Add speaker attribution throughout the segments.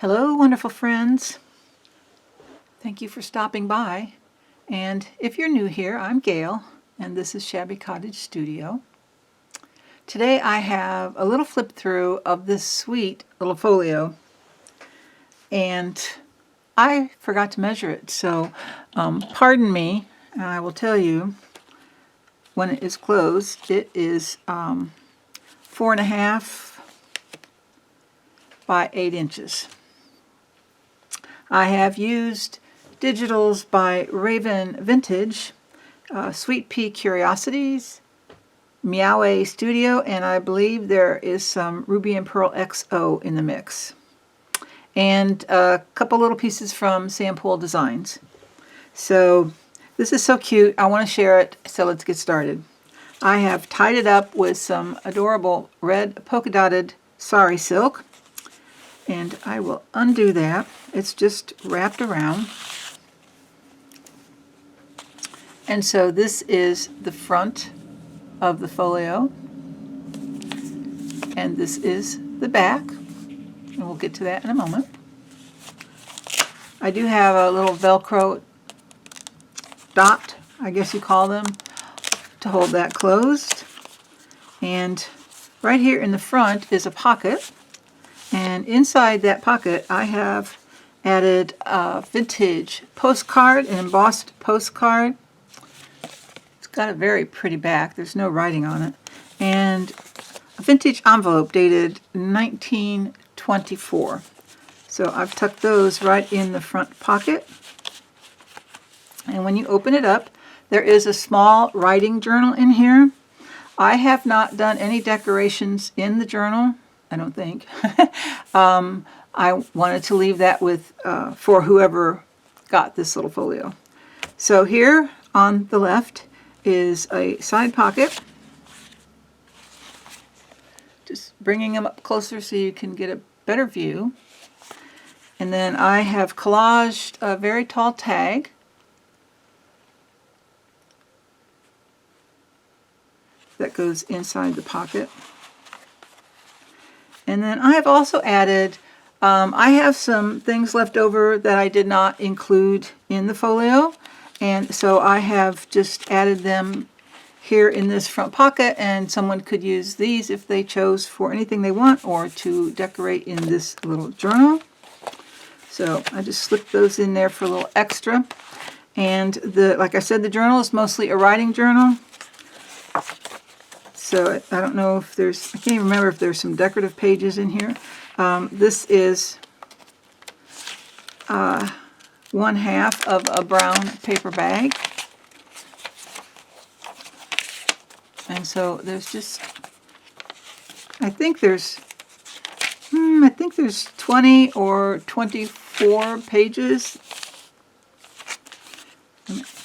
Speaker 1: Hello, wonderful friends. Thank you for stopping by. And if you're new here, I'm Gail, and this is Shabby Cottage Studio. Today I have a little flip through of this sweet little folio, and I forgot to measure it, so pardon me, and I will tell you when it is closed. It is 4.5 by 8 inches. I have used digitals by Raven Vintage, Sweet Pea Curiosities, Meow Studio, and I believe there is some Ruby and Pearl XO in the mix. And a couple little pieces from Sampool Designs. So this is so cute. I want to share it, so let's get started. I have tied it up with some adorable red polka dotted sari silk. And I will undo that. It's just wrapped around. And so this is the front of the folio. And this is the back. And we'll get to that in a moment. I do have a little Velcro dot, I guess you call them, to hold that closed. And right here in the front is a pocket. And inside that pocket, I have added a vintage postcard, an embossed postcard. It's got a very pretty back. There's no writing on it. And a vintage envelope dated 1924. So I've tucked those right in the front pocket. And when you open it up, there is a small writing journal in here. I have not done any decorations in the journal, I don't think. I wanted to leave that with for whoever got this little folio. So here on the left is a side pocket. Just bringing them up closer so you can get a better view. And then I have collaged a very tall tag. That goes inside the pocket. And then I have also added, I have some things left over that I did not include in the folio, and so I have just added them here in this front pocket, and someone could use these if they chose for anything they want or to decorate in this little journal. So I just slipped those in there for a little extra. And like I said, the journal is mostly a writing journal. So I don't know if there's, I can't even remember if there's some decorative pages in here. This is 1/2 of a brown paper bag. And so there's just, I think there's 20 or 24 pages.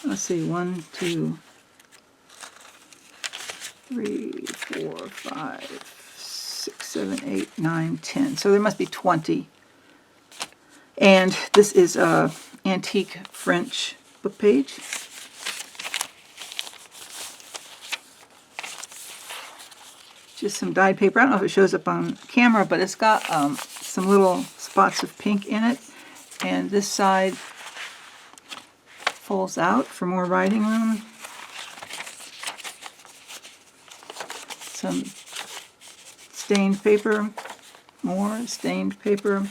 Speaker 1: Let's see, 1, 2, 3, 4, 5, 6, 7, 8, 9, 10. So there must be 20. And this is a antique French book page. Just some dyed paper. I don't know if it shows up on camera, but it's got some little spots of pink in it. And this side folds out for more writing room. Some stained paper, more stained paper.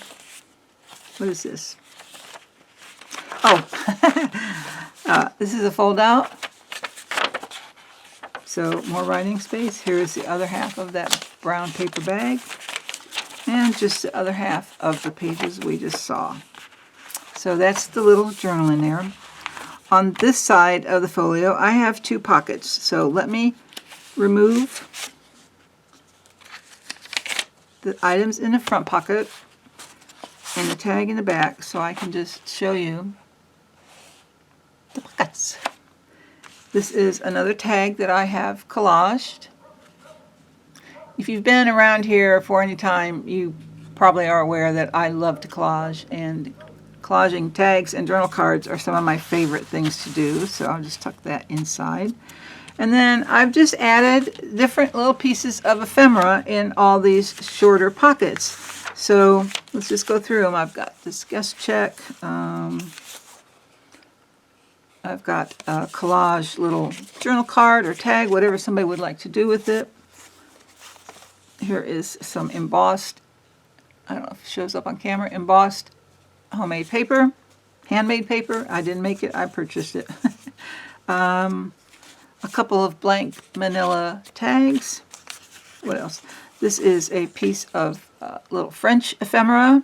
Speaker 1: What is this? Oh, this is a fold out. So more writing space. Here is the other half of that brown paper bag. And just the other half of the pages we just saw. So that's the little journal in there. On this side of the folio, I have 2 pockets. So let me remove the items in the front pocket and the tag in the back, so I can just show you the pockets. This is another tag that I have collaged. If you've been around here for any time, you probably are aware that I love to collage, and collaging tags and journal cards are some of my favorite things to do, so I'll just tuck that inside. And then I've just added different little pieces of ephemera in all these shorter pockets. So let's just go through them. I've got this guest check. I've got a collage little journal card or tag, whatever somebody would like to do with it. Here is some embossed, I don't know if it shows up on camera, embossed homemade paper, handmade paper. I didn't make it, I purchased it. A couple of blank manila tags. What else? This is a piece of little French ephemera.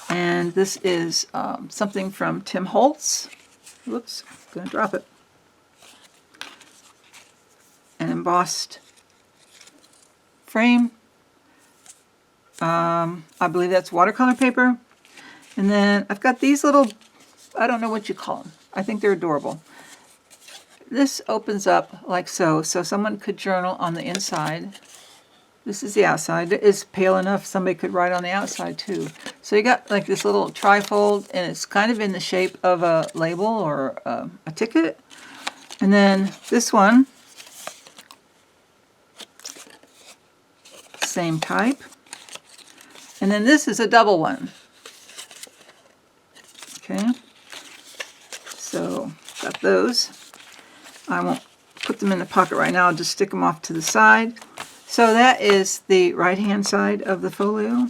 Speaker 1: And this is something from Tim Holtz. Whoops, I'm going to drop it. An embossed frame. I believe that's watercolor paper. And then I've got these little, I don't know what you call them. I think they're adorable. This opens up like so, so someone could journal on the inside. This is the outside. It's pale enough somebody could write on the outside too. So you got like this little trifold, and it's kind of in the shape of a label or a ticket. And then this one, same type. And then this is a double one. Okay, so got those. I won't put them in the pocket right now. I'll just stick them off to the side. So that is the right-hand side of the folio.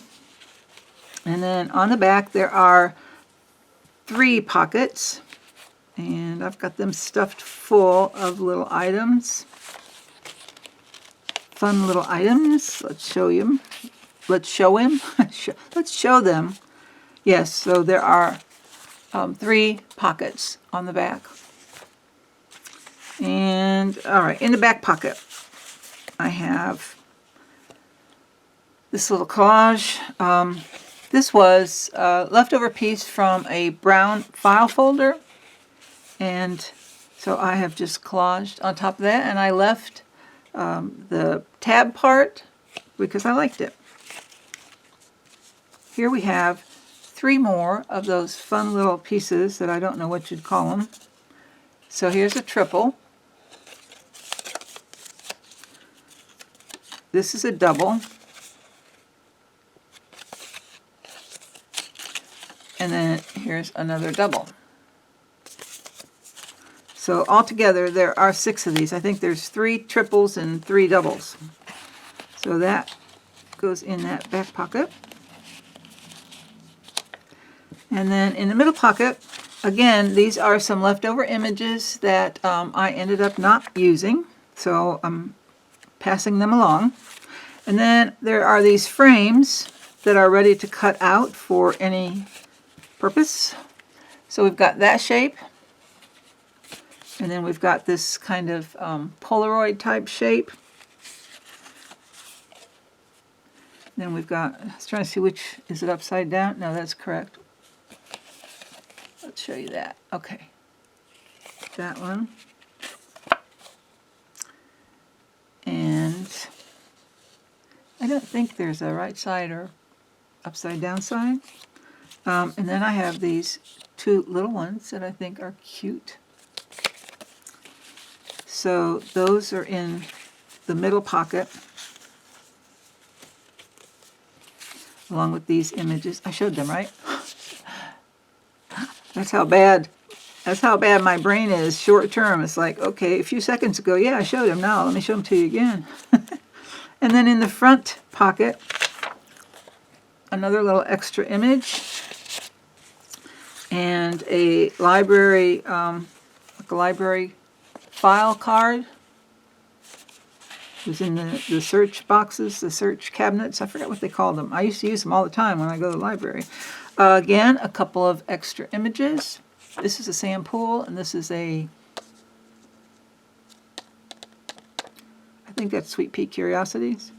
Speaker 1: And then on the back there are 3 pockets. And I've got them stuffed full of little items. Fun little items. Let's show you. Let's show him. Let's show them. Yes, so there are 3 pockets on the back. And, all right, in the back pocket, I have this little collage. This was a leftover piece from a brown file folder. And so I have just collaged on top of that, and I left the tab part because I liked it. Here we have 3 more of those fun little pieces that I don't know what you'd call them. So here's a triple. This is a double. And then here's another double. So altogether there are 6 of these. I think there's 3 triples and 3 doubles. So that goes in that back pocket. And then in the middle pocket, again, these are some leftover images that I ended up not using. So I'm passing them along. And then there are these frames that are ready to cut out for any purpose. So we've got that shape. And then we've got this kind of Polaroid type shape. Then we've got, I was trying to see which, is it upside down? No, that's correct. Let's show you that. Okay. That one. And I don't think there's a right side or upside down side. And then I have these 2 little ones that I think are cute. So those are in the middle pocket, along with these images. I showed them, right? That's how bad my brain is short term. It's like, okay, a few seconds ago, yeah, I showed them. Now let me show them to you again. And then in the front pocket, another little extra image and a library, like a library file card. It was in the search boxes, the search cabinets. I forgot what they called them. I used to use them all the time when I go to the library. Again, a couple of extra images. This is a sand pool, and this is a, I think that's Sweet Pea Curiosities.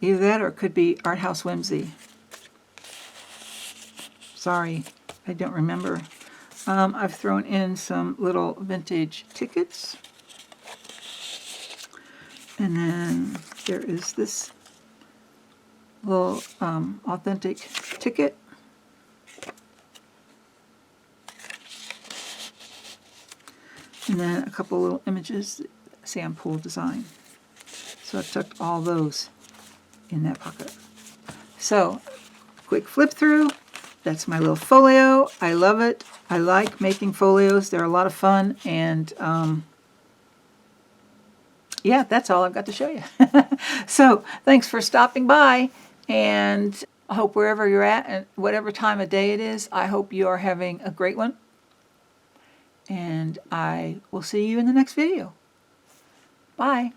Speaker 1: Either that or it could be Art House Whimsy. Sorry, I don't remember. I've thrown in some little vintage tickets. And then there is this little authentic ticket. And then a couple little images, sand pool design. So I tucked all those in that pocket. So, quick flip through. That's my little folio. I love it. I like making folios. They're a lot of fun. And yeah, that's all I've got to show you. So, thanks for stopping by. And I hope wherever you're at and whatever time of day it is, I hope you are having a great one. And I will see you in the next video. Bye.